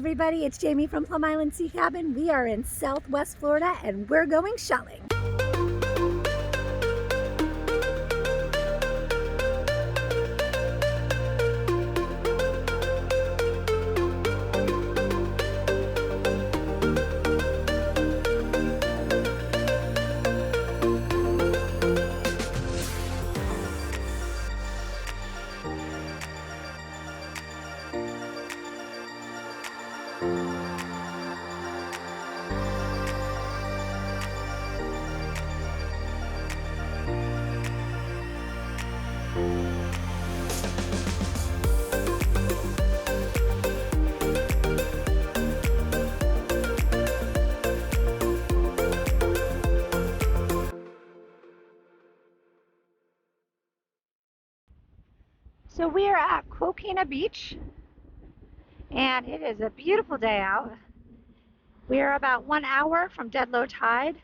everybody, it's Jamie from Plum Island Sea Cabin. We are in Southwest Florida and we're going shelling. So we are at Coquina Beach and it is a beautiful day out. We are about 1 hour from dead low tide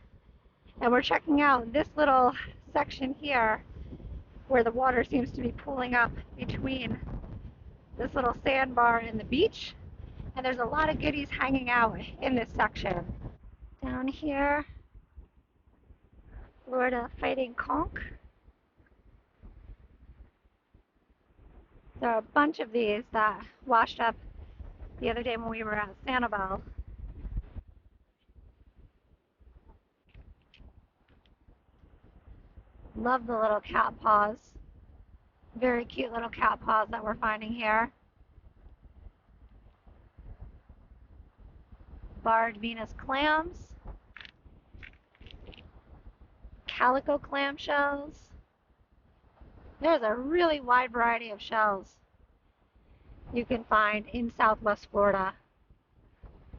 and we're checking out this little section here where the water seems to be pooling up between this little sandbar and the beach, and there's a lot of goodies hanging out in this section. Down here, Florida fighting conch. There are a bunch of these that washed up the other day when we were at Sanibel. Love the little cat paws. Very cute little cat paws that we're finding here. Barred Venus clams. Calico clam shells. There's a really wide variety of shells you can find in Southwest Florida,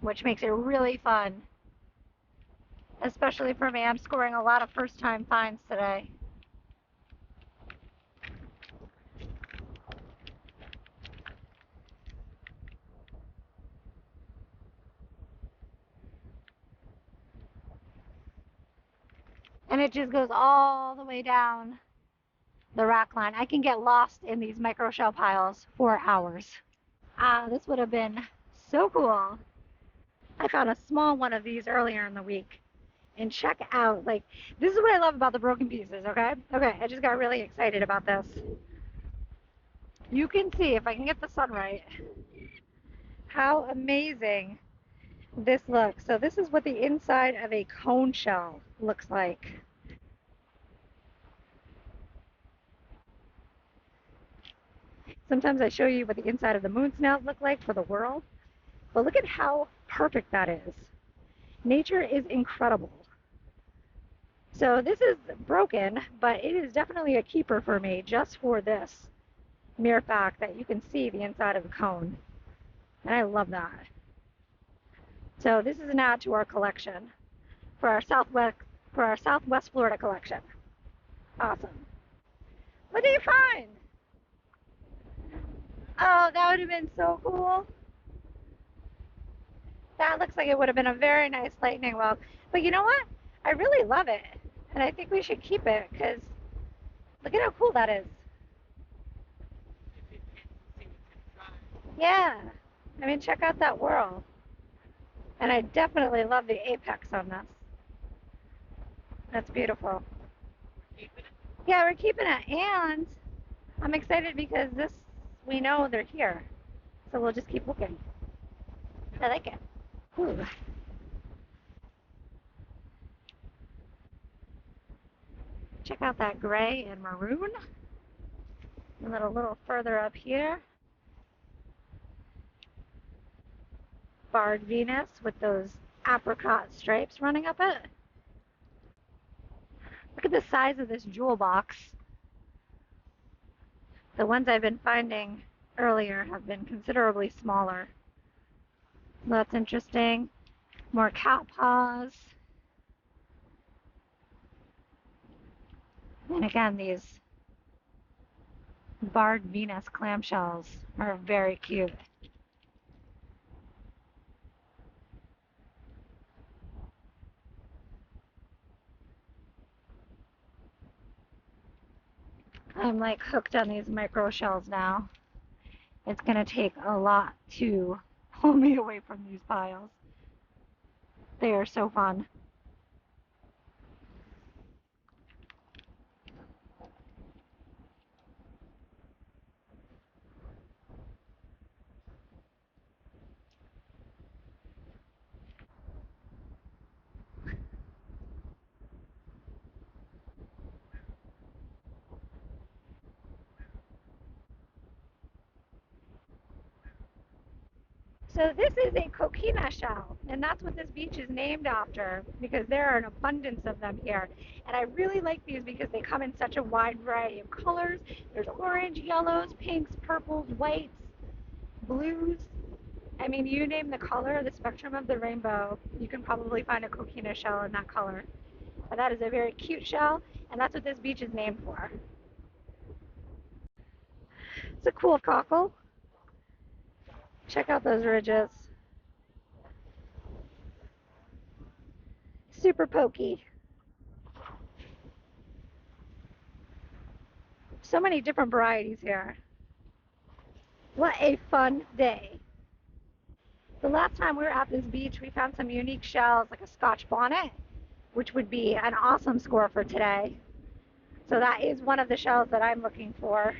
which makes it really fun, especially for me. I'm scoring a lot of first-time finds today. And it just goes all the way down the rack line. I can get lost in these micro shell piles for hours. This would have been so cool. I found a small one of these earlier in the week. And check out, like, this is what I love about the broken pieces, okay? Okay, I just got really excited about this. You can see, if I can get the sun right, how amazing this looks. So this is what the inside of a cone shell looks like. Sometimes I show you what the inside of the moon snails look like for the world, but look at how perfect that is. Nature is incredible. So this is broken, but it is definitely a keeper for me just for this mere fact that you can see the inside of the cone. And I love that. So this is an add to our collection for our Southwest Florida collection. Awesome. What do you find? Oh, that would have been so cool. That looks like it would have been a very nice lightning whelk. But you know what? I really love it. And I think we should keep it because look at how cool that is. Yeah. I mean, check out that whirl. And I definitely love the apex on this. That's beautiful. Yeah, we're keeping it. And I'm excited because this, we know they're here. So we'll just keep looking. I like it. Ooh. Check out that gray and maroon. And then a little further up here, barred Venus with those apricot stripes running up it. Look at the size of this jewel box. The ones I've been finding earlier have been considerably smaller. That's interesting. More cat paws. And again, these barred Venus clamshells are very cute. I'm like hooked on these micro shells now. It's gonna take a lot to pull me away from these piles. They are so fun. So this is a coquina shell, and that's what this beach is named after because there are an abundance of them here. And I really like these because they come in such a wide variety of colors. There's orange, yellows, pinks, purples, whites, blues. I mean, you name the color, the spectrum of the rainbow, you can probably find a coquina shell in that color. But that is a very cute shell, and that's what this beach is named for. It's a cool cockle. Check out those ridges. Super pokey. So many different varieties here. What a fun day. The last time we were at this beach, we found some unique shells like a Scotch bonnet, which would be an awesome score for today. So that is one of the shells that I'm looking for.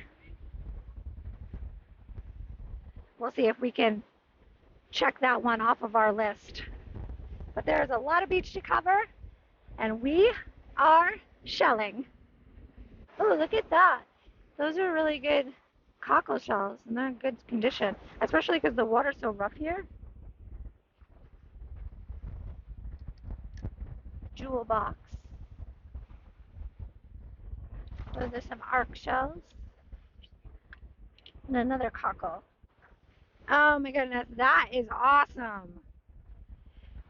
We'll see if we can check that one off of our list. But there's a lot of beach to cover, and we are shelling. Oh, look at that. Those are really good cockle shells, and they're in good condition, especially because the water's so rough here. Jewel box. Those are some arc shells. And another cockle. Oh my goodness, that is awesome.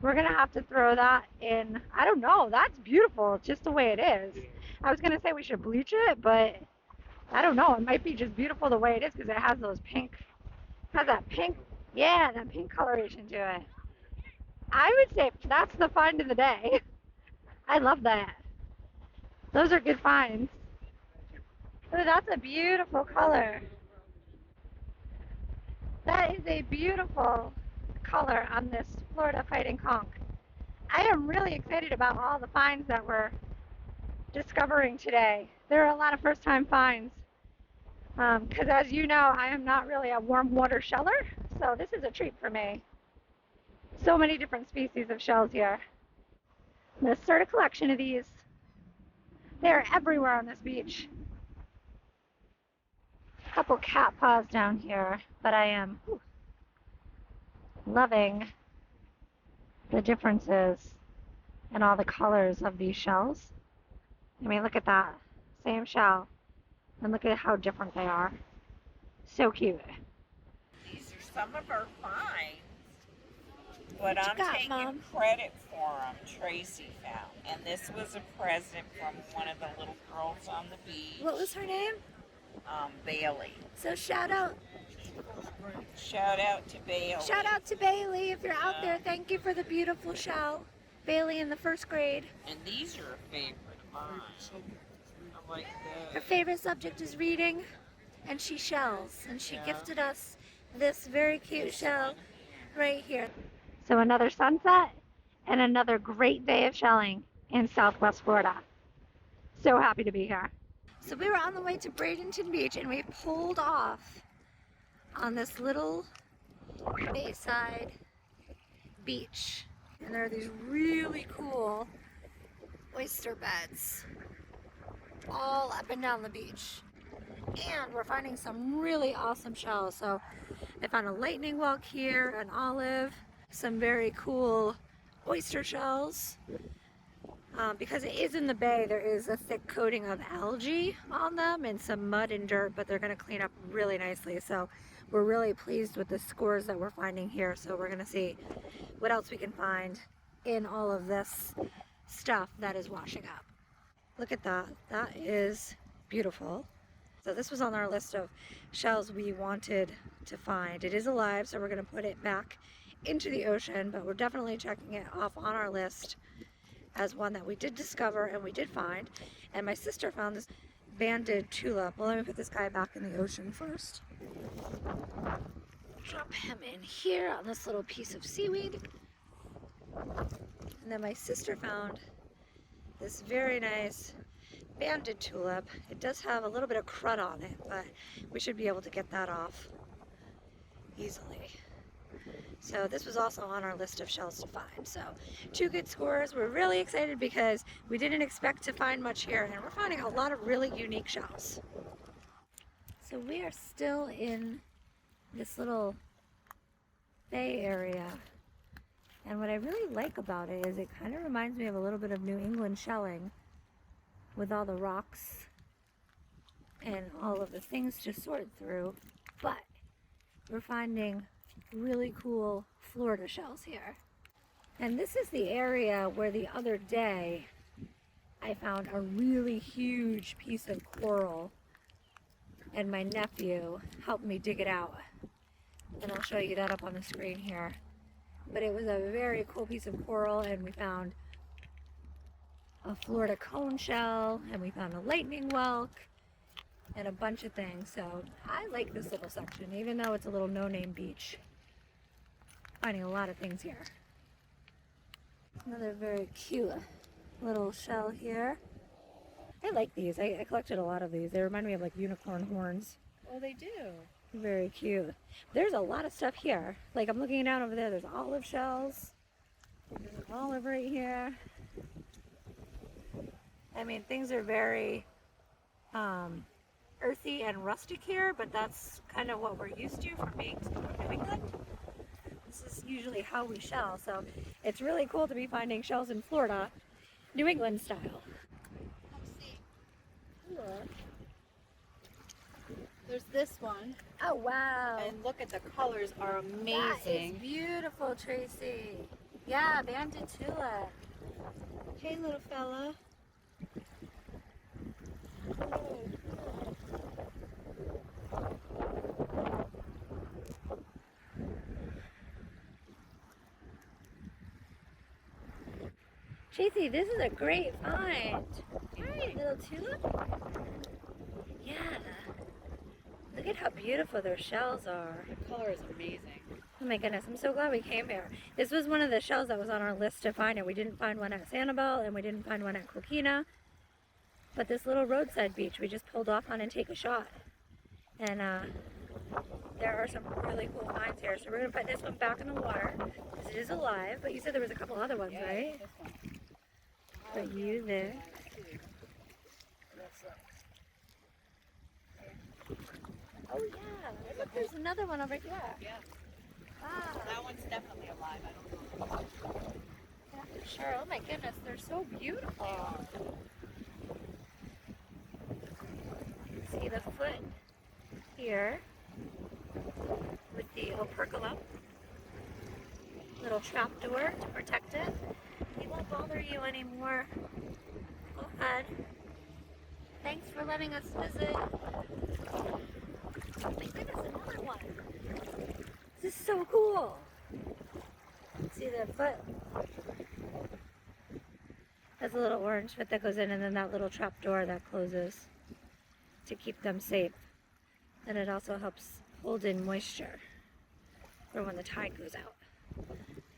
We're gonna have to throw that in. I don't know, that's beautiful just the way it is. I was gonna say we should bleach it, but I don't know, it might be just beautiful the way it is because it has those pink, has that pink, yeah, that pink coloration to it. I would say that's the find of the day. I love that. Those are good finds. Oh, that's a beautiful color. That is a beautiful color on this Florida fighting conch. I am really excited about all the finds that we're discovering today. There are a lot of first time finds because as you know, I am not really a warm water sheller, so this is a treat for me. So many different species of shells here. I'm going to start a collection of these. They're everywhere on this beach. A couple cat paws down here, but I am loving the differences in all the colors of these shells. I mean, look at that. Same shell. And look at how different they are. So cute. These are some of our finds, but I'm taking Mom? credit for them. Tracy found. And this was a present from one of the little girls on the beach. What was her name? Bailey. So shout out Shout out to Bailey. Shout out to Bailey if you're out there. Thank you for the beautiful shell. Bailey in the first grade. And these are a favorite of mine. I like Her those. favorite subject is reading, and she shells. And she gifted us this very cute shell right here. So another sunset and another great day of shelling in Southwest Florida. So happy to be here. So we were on the way to Bradenton Beach, and we pulled off on this little bayside beach. And there are these really cool oyster beds all up and down the beach. And we're finding some really awesome shells. So I found a lightning whelk here, an olive, some very cool oyster shells. Because it is in the bay, there is a thick coating of algae on them and some mud and dirt, but they're going to clean up really nicely. So we're really pleased with the scores that we're finding here. So we're going to see what else we can find in all of this stuff that is washing up. Look at that. That is beautiful. So this was on our list of shells we wanted to find. It is alive, so we're going to put it back into the ocean, but we're definitely checking it off on our list as one that we did discover and we did find. And my sister found this banded tulip. Well, let me put this guy back in the ocean first. drop him in here on this little piece of seaweed. And then my sister found this very nice banded tulip. It does have a little bit of crud on it, but we should be able to get that off easily. So this was also on our list of shells to find. So 2 good scores. We're really excited because we didn't expect to find much here, and we're finding a lot of really unique shells. So we are still in this little bay area. And what I really like about it is it kind of reminds me of a little bit of New England shelling with all the rocks and all of the things to sort through. But we're finding really cool Florida shells here. And this is the area where the other day I found a really huge piece of coral and my nephew helped me dig it out. And I'll show you that up on the screen here. But it was a very cool piece of coral, and we found a Florida cone shell, and we found a lightning whelk, and a bunch of things. So I like this little section, even though it's a little no-name beach. Finding a lot of things here. Another very cute little shell here. I like these. I collected a lot of these. They remind me of like unicorn horns. Oh, they do. Very cute. There's a lot of stuff here. Like I'm looking down over there. There's olive shells. There's an olive right here. I mean, things are very earthy and rustic here, but that's kind of what we're used to from being from New England. This is usually how we shell, so it's really cool to be finding shells in Florida, New England style. Look. There's this one. Oh wow! And look at the colors are amazing. That is beautiful, Tracy. Yeah, banded tulip. Hey, little fella. Tracy, this is a great find. Right, little tulip. Yeah. Look at how beautiful their shells are. The color is amazing. Oh my goodness, I'm so glad we came here. This was one of the shells that was on our list to find, and we didn't find one at Sanibel, and we didn't find one at Coquina. But this little roadside beach we just pulled off on and take a shot. And there are some really cool finds here. So we're going to put this one back in the water, because it is alive. But you said there was a couple other ones, right? This one. Put you there. Oh yeah, look, there's another one over here. Yeah. Wow. That one's definitely alive. I don't know. Yeah, for sure. Oh my goodness, they're so beautiful. See the foot here with the operculum. Little trap door to protect it. He won't bother you anymore. Go ahead. Thanks for letting us visit. Oh my goodness, another one. This is so cool. See the foot? That's a little orange foot that goes in, and then that little trap door that closes to keep them safe. And it also helps hold in moisture for when the tide goes out.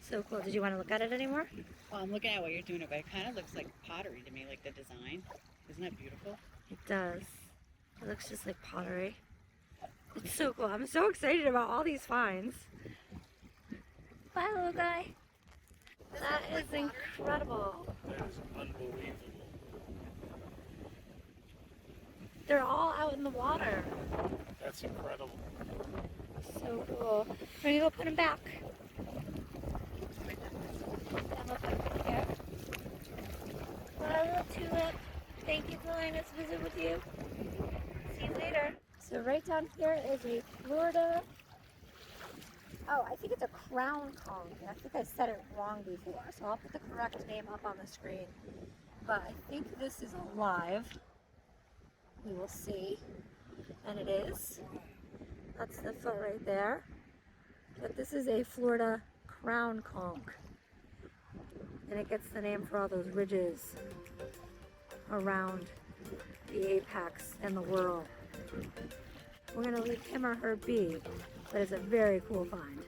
So cool. Did you want to look at it anymore? Well, I'm looking at what you're doing, but it kind of looks like pottery to me, like the design. Isn't that beautiful? It does. It looks just like pottery. It's so cool. I'm so excited about all these finds. Bye, little guy. That is incredible. That is unbelievable. They're all out in the water. That's incredible. So cool. We're gonna go put them back. And we'll put them here. Bye, little tulip. Thank you for letting us visit with you. See you later. So right down here is a Florida, oh, I think it's a crown conch. I think I said it wrong before, so I'll put the correct name up on the screen. But I think this is alive. We will see. And it is. That's the foot right there. But this is a Florida crown conch. And it gets the name for all those ridges around the apex and the whorl. we're gonna leave him or her be, but it's a very cool find.